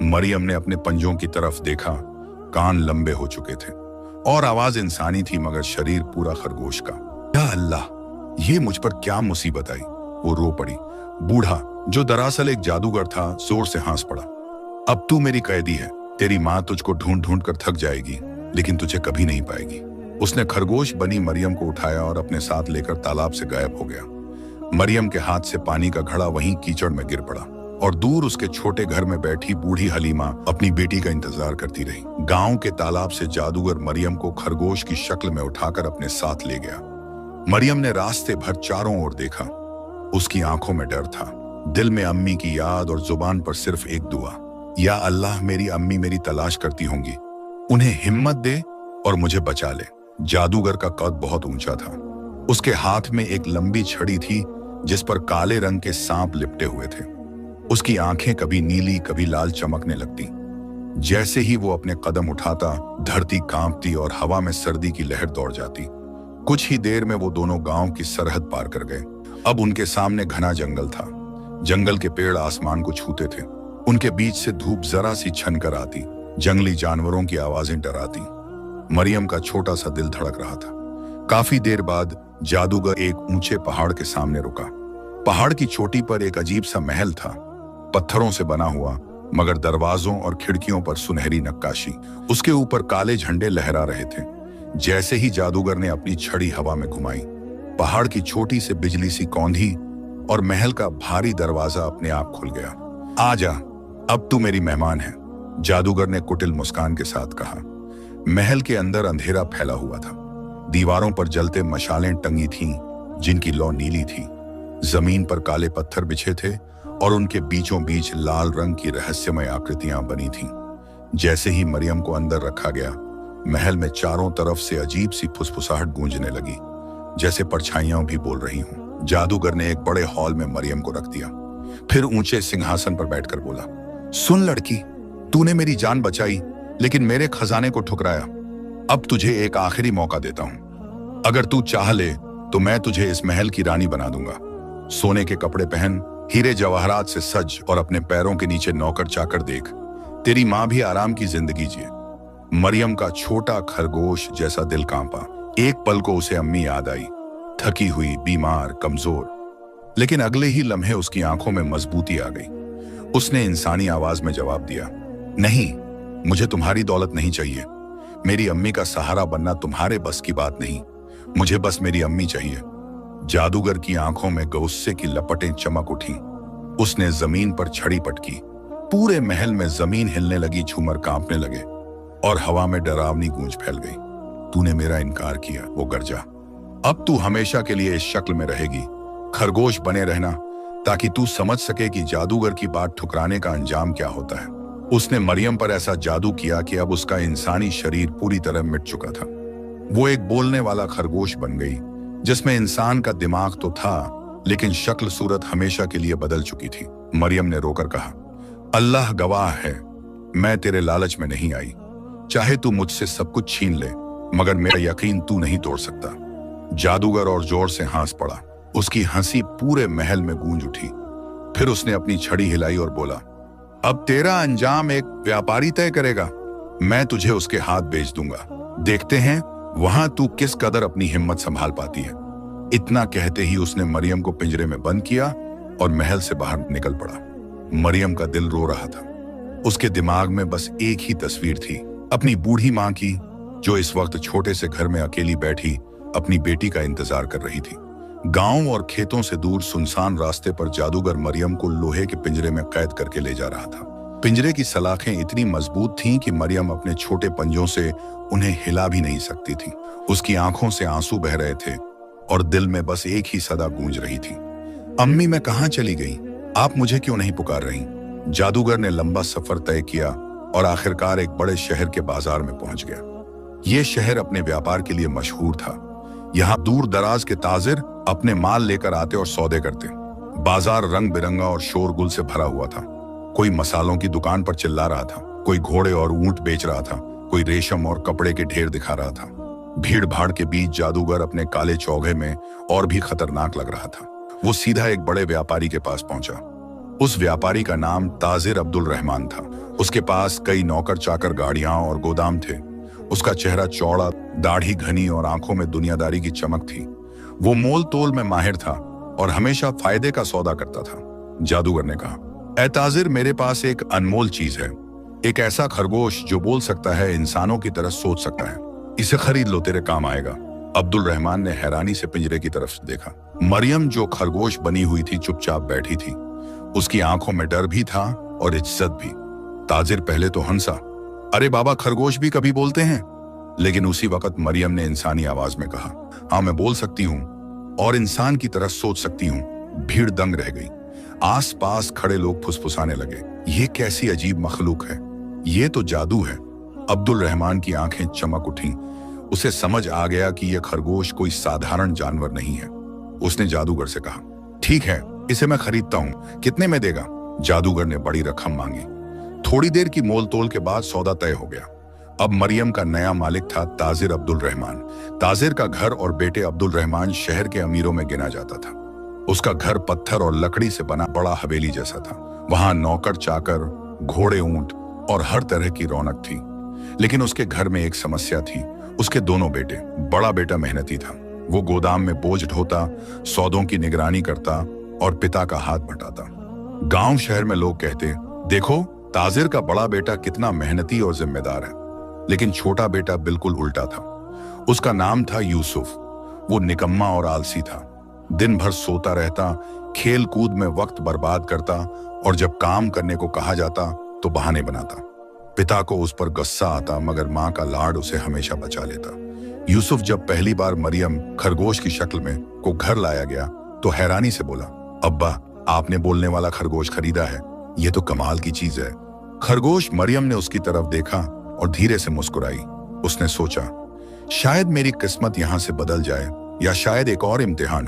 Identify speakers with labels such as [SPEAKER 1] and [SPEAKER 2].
[SPEAKER 1] मरियम ने अपने पंजों की तरफ देखा। कान लंबे हो चुके थे और आवाज इंसानी थी मगर शरीर पूरा खरगोश का। या अल्लाह, ये मुझ पर क्या मुसीबत आई। वो रो पड़ी। बूढ़ा, जो दरअसल एक जादूगर था, जोर से हंस पड़ा। अब तू मेरी कैदी है। तेरी माँ तुझको ढूंढ ढूंढ कर थक जाएगी, लेकिन तुझे कभी नहीं पाएगी। उसने खरगोश बनी मरियम को उठाया और अपने साथ लेकर तालाब से गायब हो गया। मरियम के हाथ से पानी का घड़ा वहीं कीचड़ में गिर पड़ा और दूर उसके छोटे घर में बैठी बूढ़ी हलीमा अपनी बेटी का इंतजार करती रही। गांव के तालाब से जादूगर मरियम को खरगोश की शक्ल में उठाकर अपने साथ ले गया। मरियम ने रास्ते भर चारों ओर देखा। उसकी आंखों में डर था, दिल में अम्मी की याद और जुबान पर सिर्फ एक दुआ, या अल्लाह, मेरी अम्मी मेरी तलाश करती होंगी, उन्हें हिम्मत दे और मुझे बचा ले। जादूगर का कद बहुत ऊंचा था। उसके हाथ में एक लंबी छड़ी थी जिस पर काले रंग के सांप लिपटे हुए थे। उसकी आंखें कभी नीली कभी लाल चमकने लगती। जैसे ही वो अपने कदम उठाता, धरती कांपती और हवा में सर्दी की लहर दौड़ जाती। कुछ ही देर में वो दोनों गांव की सरहद पार कर गए। अब उनके सामने घना जंगल था। जंगल के पेड़ आसमान को छूते थे। उनके बीच से धूप जरा सी छन कर आती, जंगली जानवरों की आवाजें डराती। मरियम का छोटा सा दिल धड़क रहा था। काफी देर बाद जादूगर एक ऊंचे पहाड़ के सामने रुका। पहाड़ की चोटी पर एक अजीब सा महल था, पत्थरों से बना हुआ, मगर दरवाजों और खिड़कियों पर सुनहरी नक्काशी। उसके ऊपर काले झंडे लहरा रहे थे। जैसे ही जादूगर ने अपनी छड़ी हवा में घुमाई, पहाड़ की चोटी से बिजली सी कौंधी और महल का भारी दरवाजा अपने आप खुल गया। आजा, अब तू मेरी मेहमान है, जादूगर ने कुटिल मुस्कान के साथ कहा। महल के अंदर अंधेरा फैला हुआ था। दीवारों पर जलते मशालें टंगी थीं, जिनकी लौ नीली थी। जमीन पर काले पत्थर बिछे थे और उनके बीचों बीच लाल रंग की रहस्यमय आकृतियां बनी थीं। जैसे ही मरियम को अंदर रखा गया, महल में चारों तरफ से अजीब सी फुसफुसाहट गूंजने लगी, जैसे परछाइयां भी बोल रही हों। जादूगर ने एक बड़े हॉल में मरियम को रख दिया, फिर ऊंचे सिंहासन पर बैठकर बोला, सुन लड़की, तूने मेरी जान बचाई लेकिन मेरे खजाने को ठुकराया। अब तुझे एक आखिरी मौका देता हूं। अगर तू चाह ले तो मैं तुझे इस महल की रानी बना दूंगा। सोने के कपड़े पहन, हीरे जवाहरात से सज और अपने पैरों के नीचे नौकर चाकर देख। तेरी माँ भी आराम की जिंदगी जिए। मरियम का छोटा खरगोश जैसा दिल कांपा। एक पल को उसे अम्मी याद आई, थकी हुई, बीमार, कमजोर। लेकिन अगले ही लम्हे उसकी आंखों में मजबूती आ गई। उसने इंसानी आवाज में जवाब दिया, नहीं, मुझे तुम्हारी दौलत नहीं चाहिए। मेरी अम्मी का सहारा बनना तुम्हारे बस की बात नहीं। मुझे बस मेरी अम्मी चाहिए। जादूगर की आंखों में गुस्से की लपटें चमक उठी। उसने जमीन पर छड़ी पटकी। पूरे महल में जमीन हिलने लगी, झूमर कांपने लगे और हवा में डरावनी गूंज फैल गई। तूने मेरा इनकार किया, वो गरजा। अब तू हमेशा के लिए इस शक्ल में रहेगी। खरगोश बने रहना ताकि तू समझ सके कि जादूगर की बात ठुकराने का अंजाम क्या होता है। उसने मरियम पर ऐसा जादू किया कि अब उसका इंसानी शरीर पूरी तरह मिट चुका था। वो एक बोलने वाला खरगोश बन गई, जिसमें इंसान का दिमाग तो था, लेकिन शक्ल सूरत हमेशा के लिए बदल चुकी थी। मरियम ने रोकर कहा, अल्लाह गवाह है, मैं तेरे लालच में नहीं आई। चाहे तू मुझसे सब कुछ छीन ले, मगर मेरा यकीन तू नहीं तोड़ सकता। जादूगर और जोर से हंस पड़ा। उसकी हंसी पूरे महल में गूंज उठी। फिर उसने अपनी छड़ी हिलाई और बोला, अब तेरा अंजाम एक व्यापारी तय करेगा। मैं तुझे उसके हाथ बेच दूंगा। देखते हैं वहां तू किस कदर अपनी हिम्मत संभाल पाती है। इतना कहते ही उसने मरियम को पिंजरे में बंद किया और महल से बाहर निकल पड़ा। मरियम का दिल रो रहा था। उसके दिमाग में बस एक ही तस्वीर थी, अपनी बूढ़ी माँ की, जो इस वक्त छोटे से घर में अकेली बैठी अपनी बेटी का इंतजार कर रही थी। गांव और खेतों से दूर सुनसान रास्ते पर जादूगर मरियम को लोहे के पिंजरे में कैद करके ले जा रहा था। पिंजरे की सलाखें इतनी मजबूत थीं कि मरियम अपने छोटे पंजों से उन्हें हिला भी नहीं सकती थी। उसकी आंखों से आंसू बह रहे थे और दिल में बस एक ही सदा गूंज रही थी, अम्मी मैं कहाँ चली गई? आप मुझे क्यों नहीं पुकार रही? जादूगर ने लंबा सफर तय किया और आखिरकार एक बड़े शहर के बाजार में पहुंच गया। ये शहर अपने व्यापार के लिए मशहूर था। यहाँ दूर दराज के ताजिर अपने माल लेकर आते और सौदे करते। बाजार रंग बिरंगा और शोरगुल से भरा हुआ था। कोई मसालों की दुकान पर चिल्ला रहा था, कोई घोड़े और ऊंट बेच रहा था, कोई रेशम और कपड़े के ढेर दिखा रहा था। भीड़ भाड़ के बीच जादूगर अपने काले चौघे में और भी खतरनाक लग रहा था। वो सीधा एक बड़े व्यापारी के पास पहुंचा। उस व्यापारी का नाम ताजिर अब्दुल रहमान था। उसके पास कई नौकर चाकर, गाड़ियां और गोदाम थे। उसका चेहरा चौड़ा, दाढ़ी घनी और आंखों में दुनियादारी की चमक थी। वो मोल तोल में माहिर था और हमेशा फायदे का सौदा करता था। जादूगर ने कहा, ए ताजिर, मेरे पास एक अनमोल चीज है, एक ऐसा खरगोश जो बोल सकता है, इंसानों की तरह सोच सकता है। इसे खरीद लो, तेरे काम आएगा। अब्दुल रहमान ने हैरानी से पिंजरे की तरफ देखा। मरियम जो खरगोश बनी हुई थी चुपचाप बैठी थी। उसकी आंखों में डर भी था और इज्जत भी। ताजिर पहले तो हंसा, अरे बाबा, खरगोश भी कभी बोलते हैं? लेकिन उसी वक्त मरियम ने इंसानी आवाज में कहा, हाँ, मैं बोल सकती हूँ और इंसान की तरह सोच सकती हूँ। भीड़ दंग रह गई। आसपास खड़े लोग फुसफुसाने लगे, ये कैसी अजीब मखलूक है, ये तो जादू है। अब्दुल रहमान की आंखें चमक उठी। उसे समझ आ गया कि यह खरगोश कोई साधारण जानवर नहीं है। उसने जादूगर से कहा, ठीक है, इसे मैं खरीदता हूं, कितने में देगा? जादूगर ने बड़ी रकम मांगी। थोड़ी देर की मोल तोल के बाद सौदा तय हो गया। अब मरियम का नया मालिक था ताजिर अब्दुल रहमान। ताजिर का घर और बेटे अब्दुल रहमान शहर के अमीरों में गिना जाता था। उसका घर पत्थर और लकड़ी से बना बड़ा हवेली जैसा था। वहां नौकर चाकर, घोड़े, ऊंट और हर तरह की रौनक थी। लेकिन उसके घर में एक समस्या थी। उसके दोनों बेटे, बड़ा बेटा मेहनती था, वो गोदाम में बोझ ढोता, सौदों की निगरानी करता और पिता का हाथ बटाता। गांव शहर में लोग कहते, देखो ताजिर का बड़ा बेटा कितना मेहनती और जिम्मेदार है। लेकिन छोटा बेटा बिल्कुल उल्टा था। उसका नाम था यूसुफ। वो निकम्मा और आलसी था। दिन भर सोता रहता, खेल कूद में वक्त बर्बाद करता और जब काम करने को कहा जाता तो बहाने बनाता। पिता को उस पर गुस्सा आता, मगर माँ का लाड उसे हमेशा बचा लेता। यूसुफ जब पहली बार मरियम खरगोश की शक्ल में को घर लाया गया तो हैरानी से बोला, अब्बा, आपने बोलने वाला खरगोश खरीदा है, ये तो कमाल की चीज है। खरगोश मरियम ने उसकी तरफ देखा और धीरे से मुस्कुराई। उसने सोचा, शायद मेरी किस्मत यहां से बदल जाए या शायद एक और इम्तिहान हो।